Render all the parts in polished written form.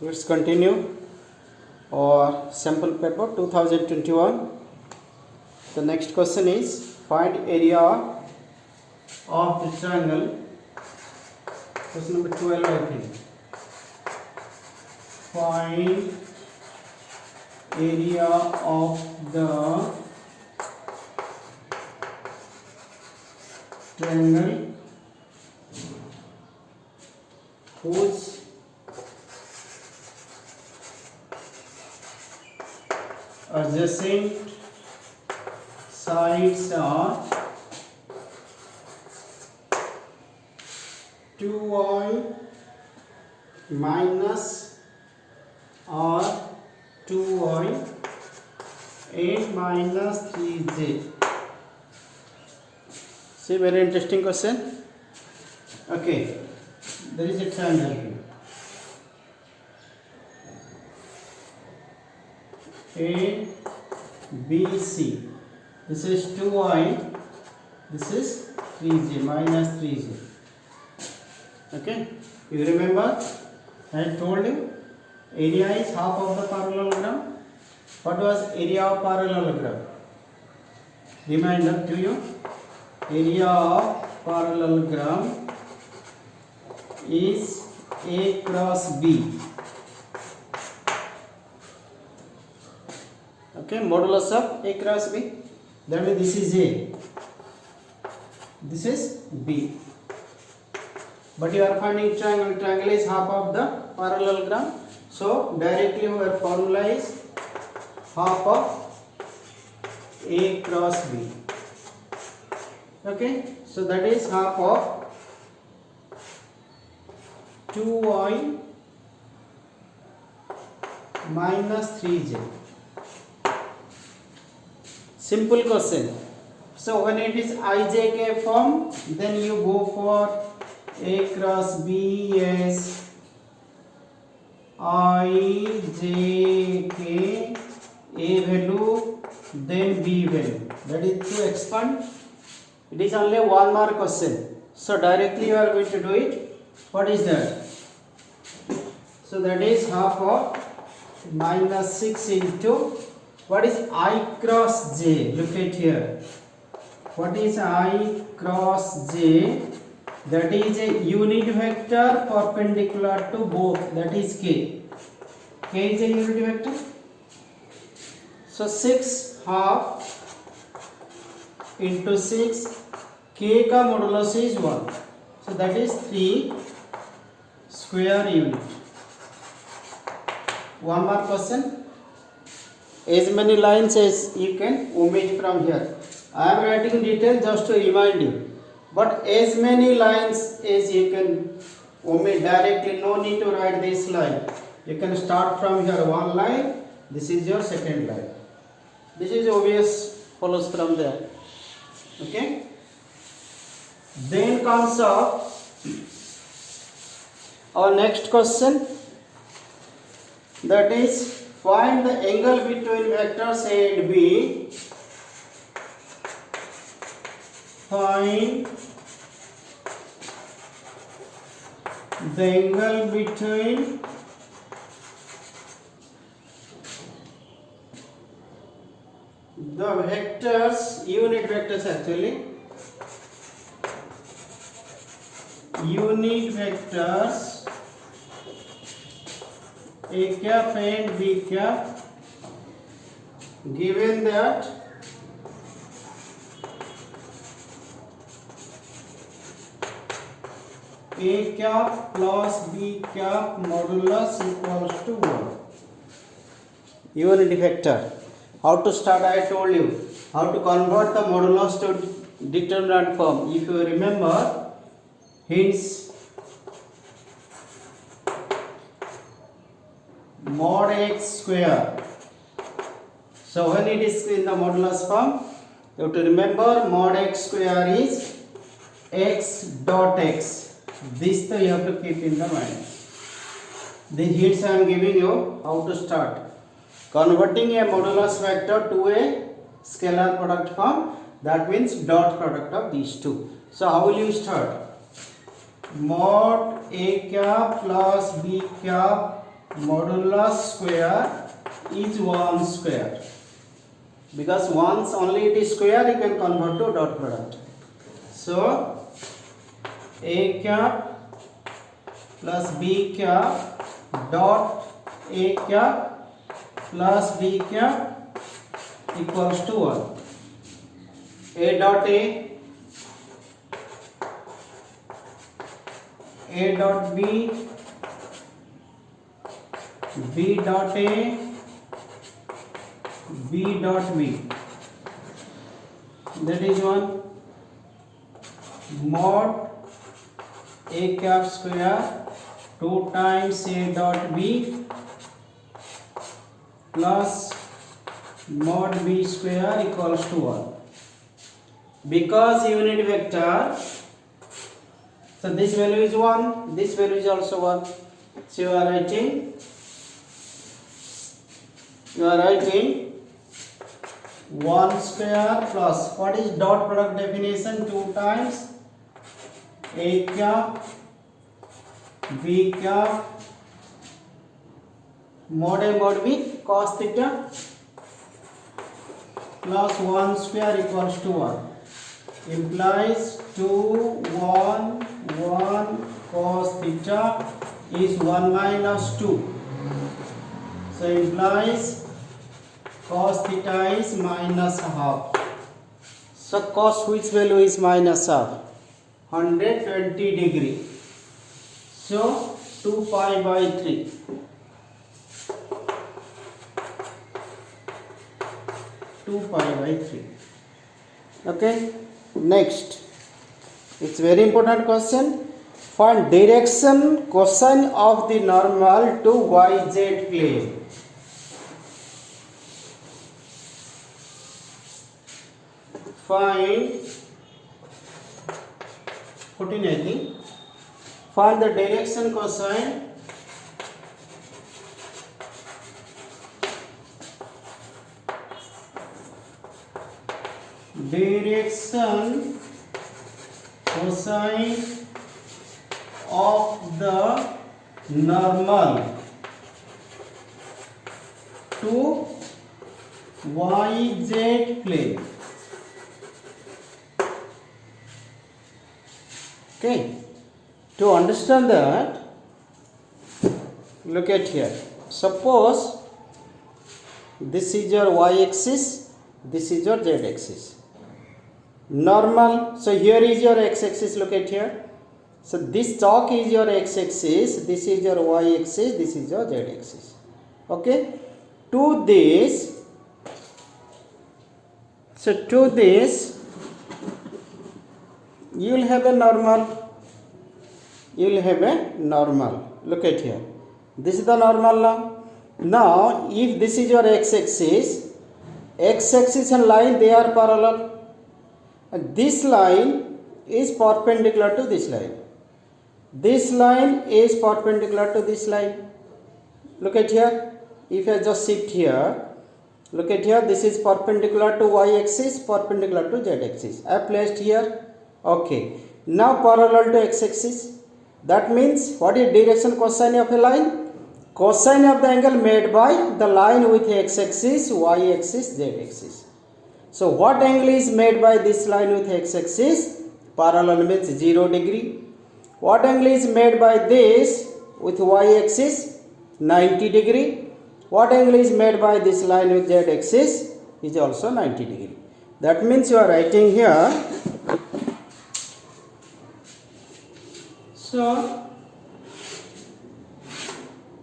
Let's continue our sample paper 2021. The next question is find area of the triangle. Question number 12, I think. Find area of the triangle whose adjacent sides are 2y minus or 2y and minus 3j. See, very interesting question. Okay, there is a triangle here. A, B, C. This is 2y. This is 3j, minus 3j. Okay, you remember I told you area is half of the parallelogram. What was area of parallelogram? Reminder to you. Area of parallelogram is A cross B. Okay, modulus of A cross B. That means this is A. This is B. But you are finding triangle. Triangle is half of the parallelogram. So directly our formula is half of A cross B. Okay, so that is half of 2y minus 3j. Simple question. So when it is ijk form, then you go for A cross B as ijk, A value, then B value. That is to expand. It is only 1 mark question. So directly you are going to do it. What is that? So that is half of minus 6 into what is I cross j? Look at here. What is I cross j? That is a unit vector perpendicular to both. That is k. K is a unit vector. So 6 half into 6. K का modulus is 1. So that is 3 square unit. 1 mark question. As many lines as you can omit from here. I am writing detail just to remind you. But as many lines as you can omit directly, no need to write this line. You can start from here 1 line. This is your second line. This is obvious, follows from there. Okay. Then comes up our next question. That is, find the angle between vectors A and B. Find the angle between the vectors, unit vectors actually, unit vectors A cap and B cap, given that A cap plus B cap modulus equals to 1. Unit vector. How to start? I told you. How to convert the modulus to determinant form. If you remember, hence mod x square. So when it is in the modulus form, you have to remember mod x square is x dot x. This you have to keep in the mind. The hints I am giving you how to start. Converting a modulus vector to a scalar product form, that means dot product of these two. So how will you start? mod a cap plus b cap modulus square is 1 square, because once only it is square you can convert to dot product. So a cap plus b cap dot a cap plus b cap equals to 1. A dot a dot b, b dot a, b dot b, that is 1 mod a cap square 2 times a dot b plus mod b square equals to 1. Because unit vector, so this value is 1, this value is also 1. So you are writing 1 square plus, what is dot product definition? 2 times a cap b cap mod a mod b cos theta plus 1 square equals to 1, implies 2 1 1 cos theta is 1 minus 2. So implies cos theta is minus half. So cos which value is minus half? 120 degree. So 2 pi by 3. 2 pi by 3. Okay. Next, it's very important question. Find direction cosine of the normal to yz plane. Find 14, I think. Find the direction cosine cosine of the normal to yz plane. Okay, to understand that, look at here. Suppose this is your y-axis, this is your z-axis. Normal, so here is your x-axis, look at here. So this chalk is your x-axis, this is your y-axis, this is your z-axis. Okay, to this, so to this, you will have a normal. Look at here. This is the normal now. Now, if this is your x-axis and line, they are parallel. And this line is perpendicular to this line. This line is perpendicular to this line. Look at here. If I just shift here, look at here. This is perpendicular to y-axis, perpendicular to z-axis. I placed here. Okay. Now parallel to x-axis. That means what is direction cosine of a line? Cosine of the angle made by the line with x-axis, y-axis, z-axis. So what angle is made by this line with x-axis? Parallel means 0 degree. What angle is made by this with y-axis? 90 degree. What angle is made by this line with z-axis? Is also 90 degree. That means you are writing here. So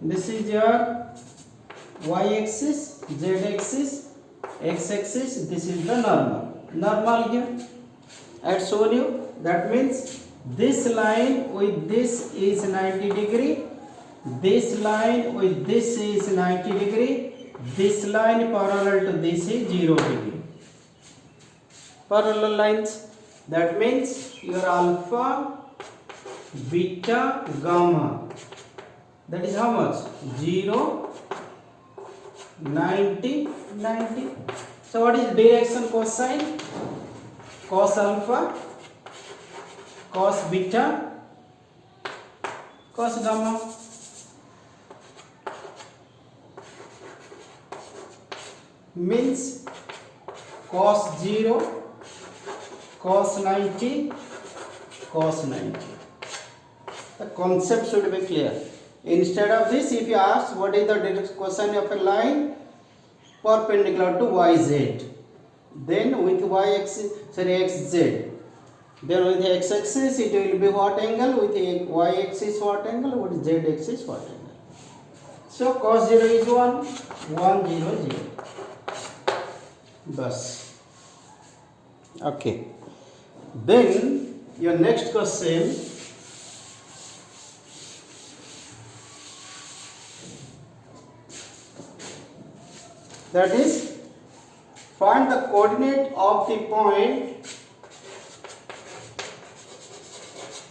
this is your y-axis, z-axis, x-axis. This is the normal here. I had shown you. That means this line with this is 90 degree. This line with this is 90 degree. This line parallel to this is 0 degree. Parallel lines. That means your alpha, beta, gamma. That is how much? 0, 90, 90. So what is direction cosine? Cos alpha, cos beta, cos gamma. means cos 0, cos 90, cos 90. The concept should be clear. Instead of this, if you ask what is the direct cosine of a line perpendicular to yz, then with xz, then with x axis it will be what angle, with y axis what angle, with z axis what angle. So cos 0 is 1, 1 0 0. Bas. Okay. Then your next question, that is, find the coordinate of the point.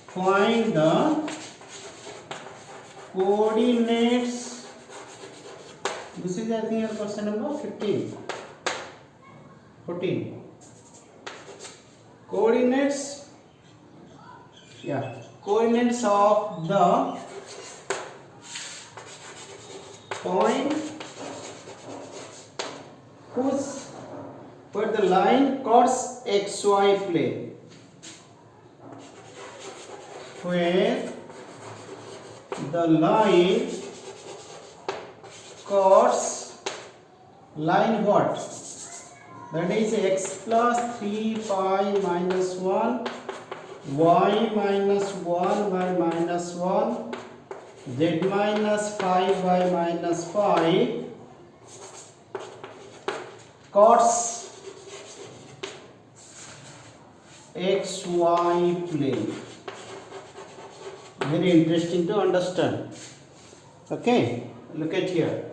Find the coordinates. This is, I think, your question number 15. 14. Coordinates. Yeah. Coordinates of the point where the line cuts xy plane. Where the line cuts line what? That is x plus 3 pi minus 1, y minus 1 by minus 1, z minus 5 by minus 5 cuts xy plane. Very interesting to understand. Okay, look at here.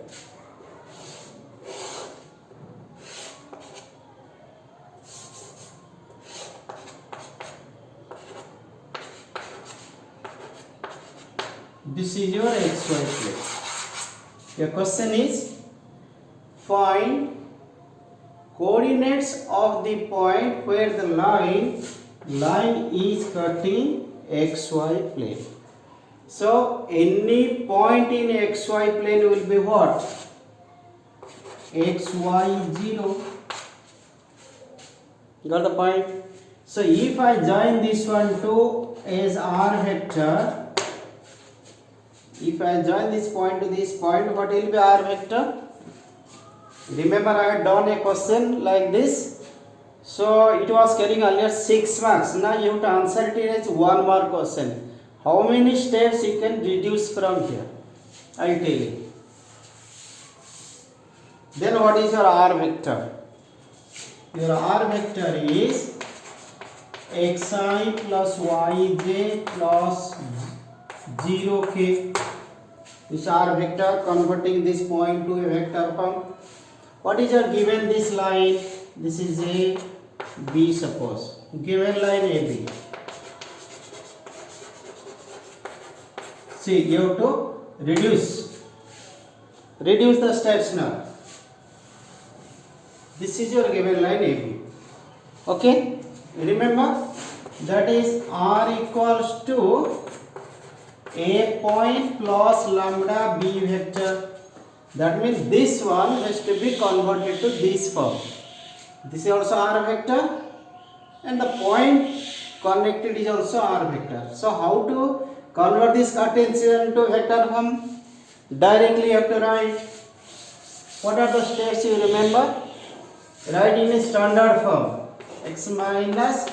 This is your xy plane. Your question is, find coordinates of the point where the line is cutting xy plane. So any point in xy plane will be what? xy 0. Got the point? So if I join this one to as r vector, if I join this point to this point, what will be r vector? Remember, I had done a question like this. So it was carrying earlier 6 marks. Now you have to answer it as 1 mark question. How many steps you can reduce from here? I will tell you. Then what is your r vector? Your r vector is xi plus yj plus 0k. This r vector, converting this point to a vector form. What is your given this line? This is a B, suppose. Given line AB. See, you have to reduce the steps now. This is your given line AB. Okay? Remember, that is r equals to a point plus lambda b vector. That means this one has to be converted to this form. This is also r vector, and the point connected is also r vector. So how to convert this Cartesian into vector form? Directly you have to write. What are the steps you remember? Write in a standard form. X minus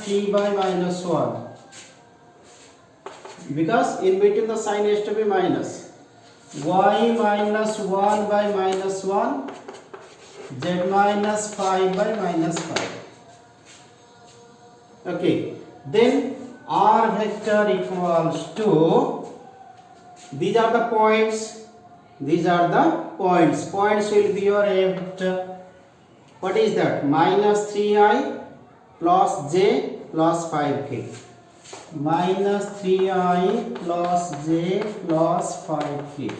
3 by minus 1. Because in between the sign has to be minus. Y minus 1 by minus 1, z minus 5 by minus 5. Okay, then r vector equals to, these are the points, points will be your a vector. What is that? Minus 3i plus j plus 5k. Minus 3i plus j plus 5k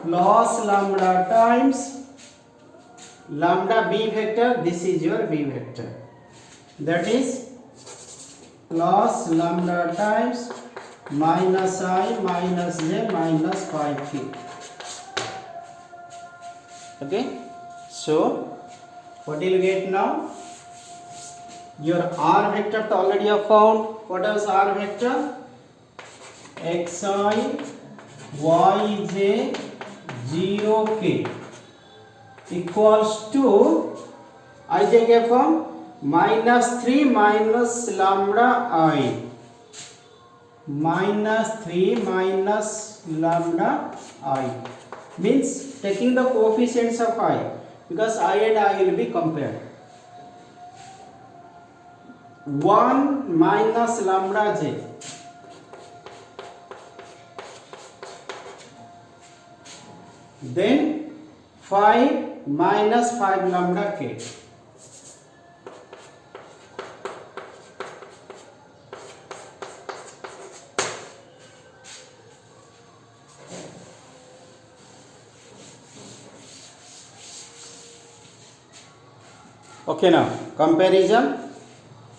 plus lambda times lambda b vector. This is your b vector. That is plus lambda times minus I minus j minus 5k. Okay, so what will you get now? Your r vector already you found. What is r vector? xi yj 0k equals to I take a form -3 minus lambda I, -3 minus lambda I means taking the coefficients of I, because I and I will be compared. 1 minus lambda j, then 5 minus 5 lambda k. Okay, now comparison.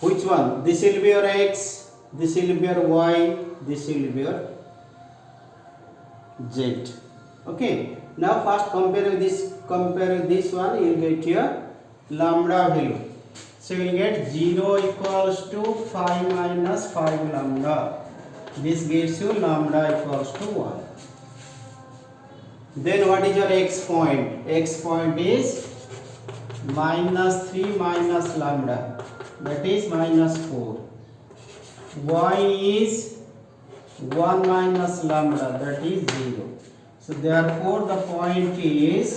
Which one? This will be your x, this will be your y, this will be your z. Okay, now first compare with this one, you will get your lambda value. So you will get 0 equals to 5 minus 5 lambda. This gives you lambda equals to 1. Then what is your x point? X point is -3 minus lambda, that is -4. Y is 1 minus lambda, that is 0. So therefore the point is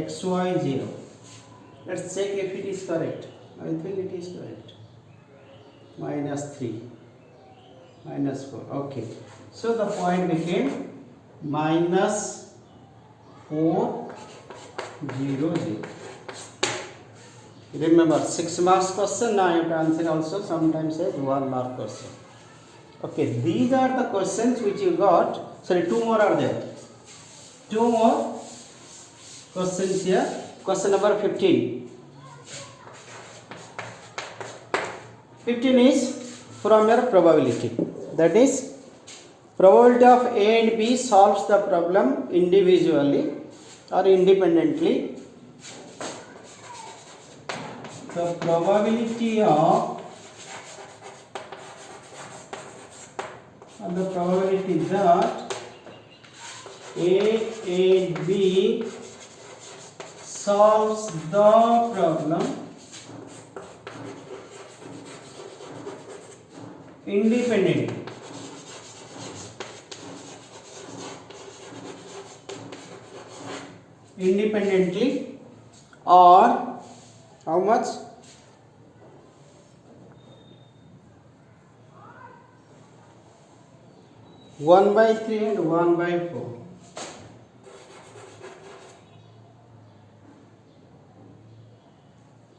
xy 0. Let's check if it is correct. I think it is correct. -3 -4. Okay, so the point became -4 0 0. Remember, 6 marks question. Now you have to answer also sometimes as 1 mark question. Okay, these are the questions which you got. Sorry, 2 more are there. 2 more questions here. Question number 15. 15 is from your probability. That is, probability of A and B solves the problem individually or independently. The probability of that A and B solves the problem independently. Or how much? One by 3 and 1 by 4.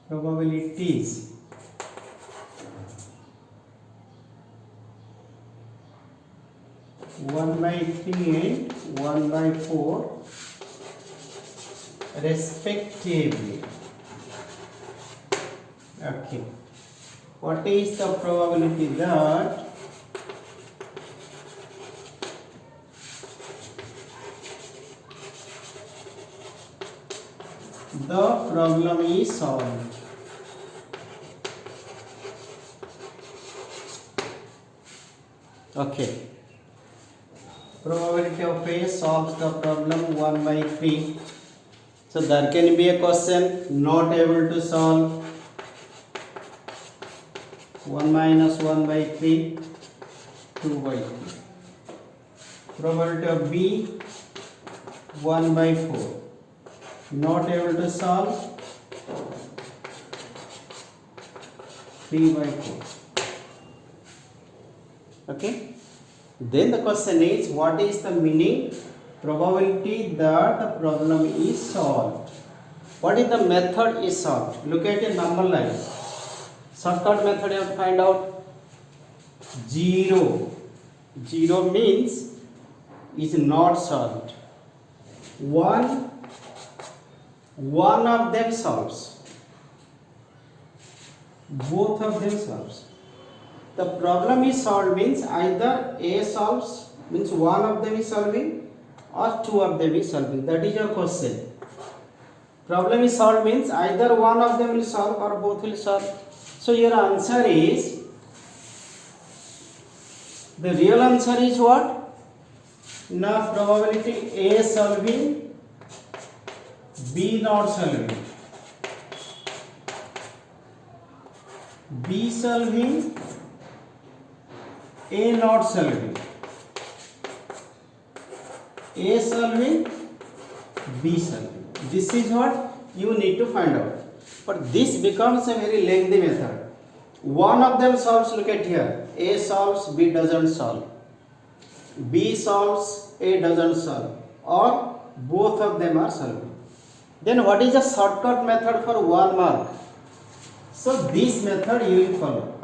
Probabilities. One by 3 and 1 by 4 respectively. Okay, what is the probability that the problem is solved? Okay, probability of A solves the problem 1 by 3. So there can be a question not able to solve. 1 minus 1 by 3, 2 by 3. Probability of B 1 by 4. Not able to solve, 3 by 4. Okay. Then the question is, what is the meaning? Probability that the problem is solved. What is the method is solved? Look at a number line. Shortcut method you have to find out. 0. 0 means is not solved. 1 of them solves. Both of them solves. The problem is solved means either A solves, means one of them is solving, or two of them is solving. That is your question. Problem is solved means either one of them will solve or both will solve. So your answer is, the real answer is what? Now probability A solving, B not solving, B solving, A not solving, A solving, B solving. This is what you need to find out. But this becomes a very lengthy method. One of them solves, look at here, A solves, B doesn't solve, B solves, A doesn't solve, or both of them are solving. Then what is the shortcut method for 1 mark? So this method you will follow.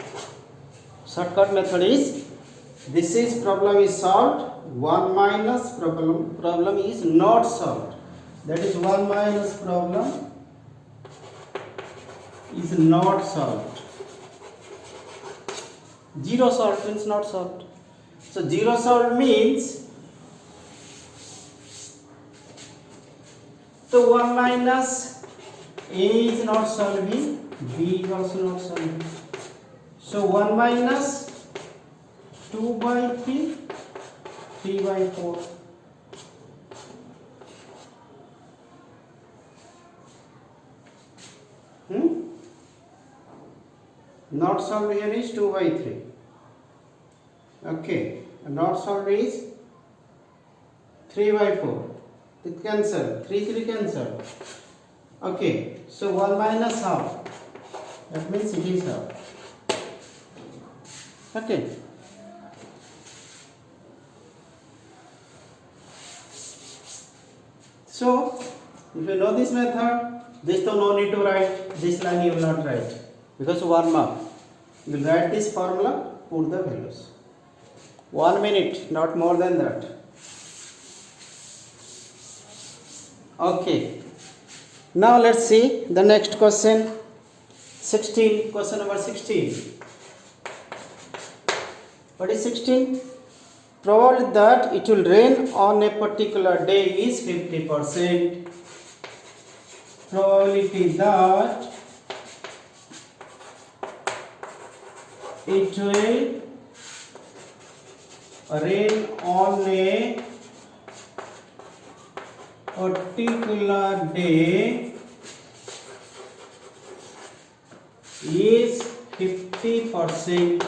Shortcut method is, this is problem is solved, 1 minus problem is not solved. That is 1 minus problem is not solved. 0 solved means not solved. So 0 solved means, so 1 minus A is not solving, B is also not solving. So 1 minus 2 by 3, 3 by 4. Not solved here is 2 by 3. Okay. Not solved is 3 by 4. It cancel. 3 3 cancel. Okay. So 1 minus half. That means it is half. Okay. So if you know this method, this to no need to write. This line you will not write, because 1 mark. You will write this formula, put the values. 1 minute, not more than that. Okay. Now let's see the next question. 16. Question number 16. What is 16? Probability that it will rain on a particular day is 50%. Probability that it will rain on a particular day is 50%.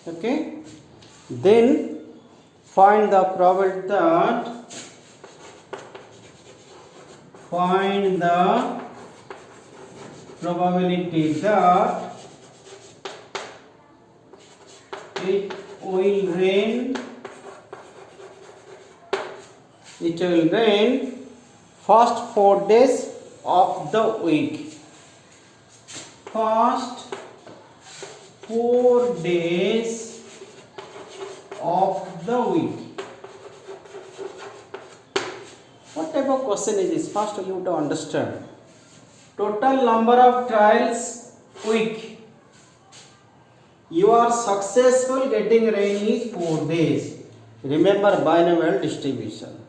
Okay. Then find the probability that, find the probability that it will rain, it will rain first 4 days of the week. First 4 days of the week. What type of question is this? First you have to understand. Total number of trials week. You are successful getting rain is 4 days. Remember binomial distribution.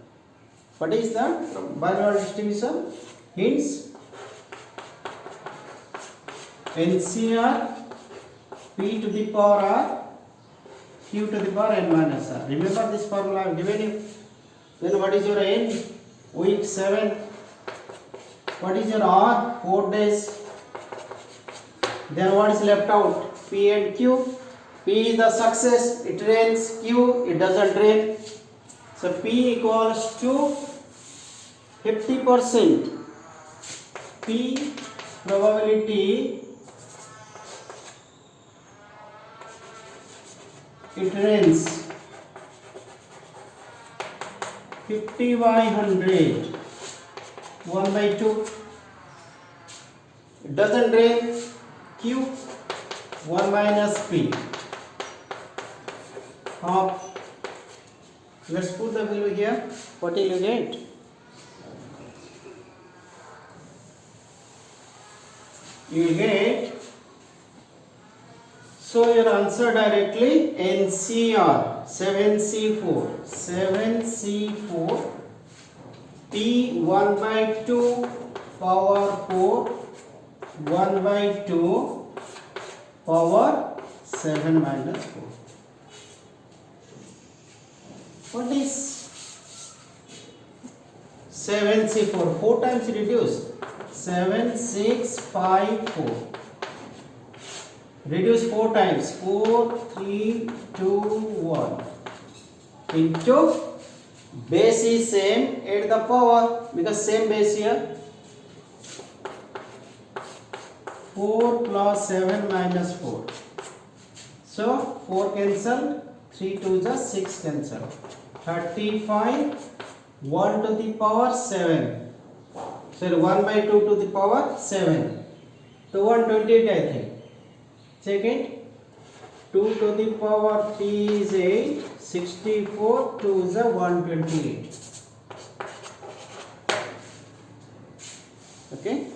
What is that? Binomial distribution? Hints. NCR P to the power R Q to the power n minus R. Remember this formula I have given you. Then what is your n? Week 7. What is your R? 4 days. Then what is left out? P and Q. P is the success, it rains. Q, it doesn't rain. So P equals to 50%. P probability it rains 50 by 100, 1 by 2. It doesn't rain. Q 1 minus P, half. Let's put the value here. What will you get? You will get, So your answer directly NCR 7C4 P 1 by 2 power 4 1 by 2 power 7 minus 4. What is 7C4? 4 times reduce. 7 6 5 4. Reduce 4 times. 4 3 2 1 into base is same, add the power because same base here. 4 plus 7 minus 4. So 4 cancel, 3 2 is 6 cancel. 35 1 to the power 7. Sorry, 1 by 2 to the power 7. So 128 I think. Check it. 2 to the power 3 is 8. 64 2 is 128. Okay.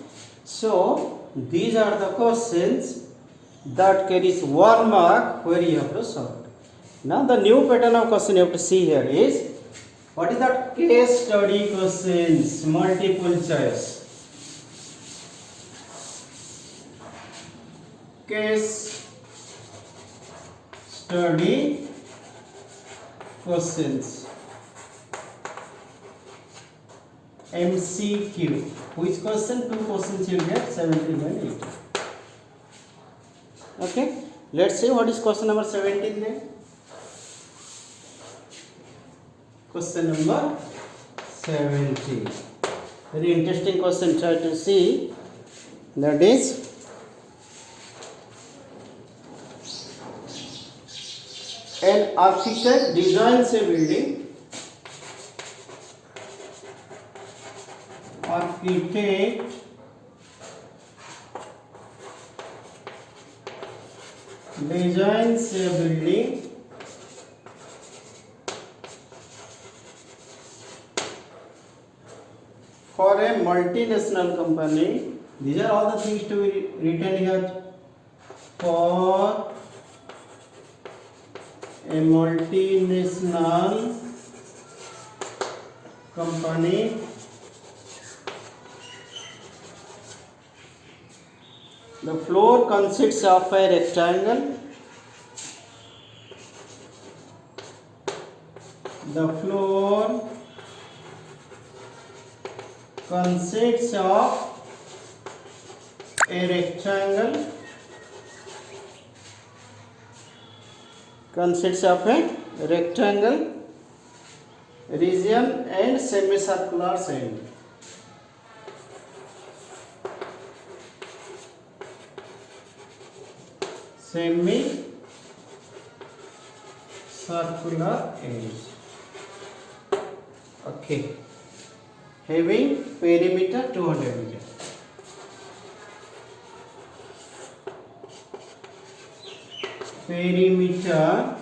So these are the questions that carries 1 mark where you have to solve. Now the new pattern of question you have to see here is, what is that? Case study questions, multiple choice. Case study questions, MCQ. Which question? 2 questions you get, 17 and 18. Okay, let's see what is question number 17 then. Question number 17. Very interesting question. Try to see. That is, an architect designs a building. Architect designs a building for a multinational company. These are all the things to be written here. For a multinational company, the floor consists of a rectangle. The floor consists of a rectangle. Consists of a rectangle, region and semicircular end. Semicircular end. Okay. Having perimeter 200 meter. Perimeter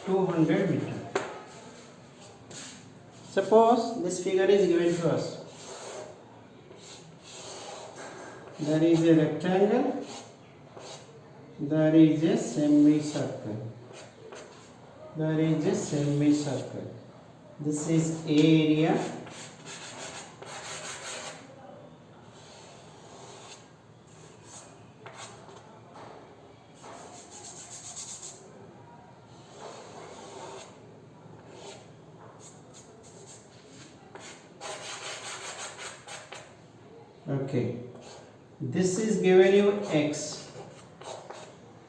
200 meter. Suppose this figure is given to us. There is a rectangle, there is a semicircle, there is a semicircle. This is area. Okay, this is given you x.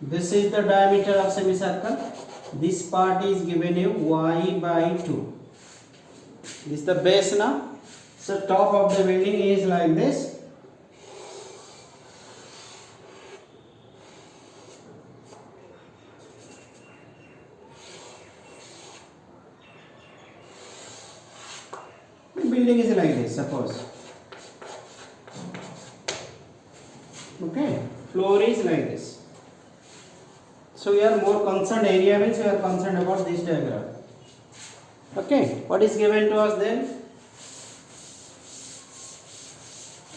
This is the diameter of semicircle. This part is given you y by 2. This is the base now. So top of the building is like this. The building is like this, suppose. Okay, floor is like this. So we are more concerned, area means we are concerned about this diagram. Okay, what is given to us then?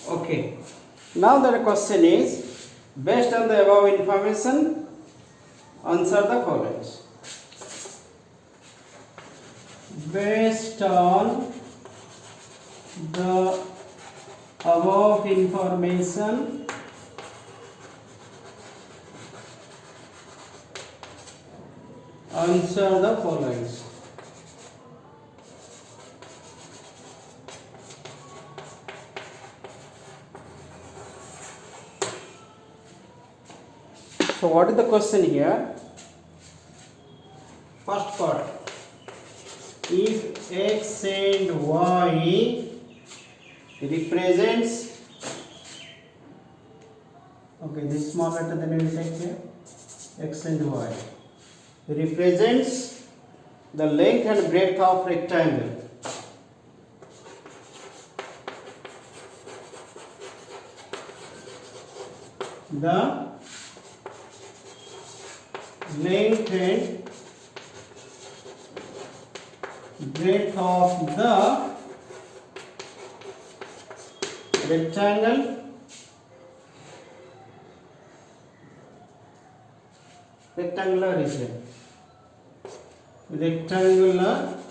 Okay, now the question is, Based on the above information, answer the following. Based on the above information, answer the following. So what is the question here? First part. If x and y represents, okay, this small letter then we will take here, x and y represents the length and breadth of rectangle. The length and breadth of the rectangular region. Rectangular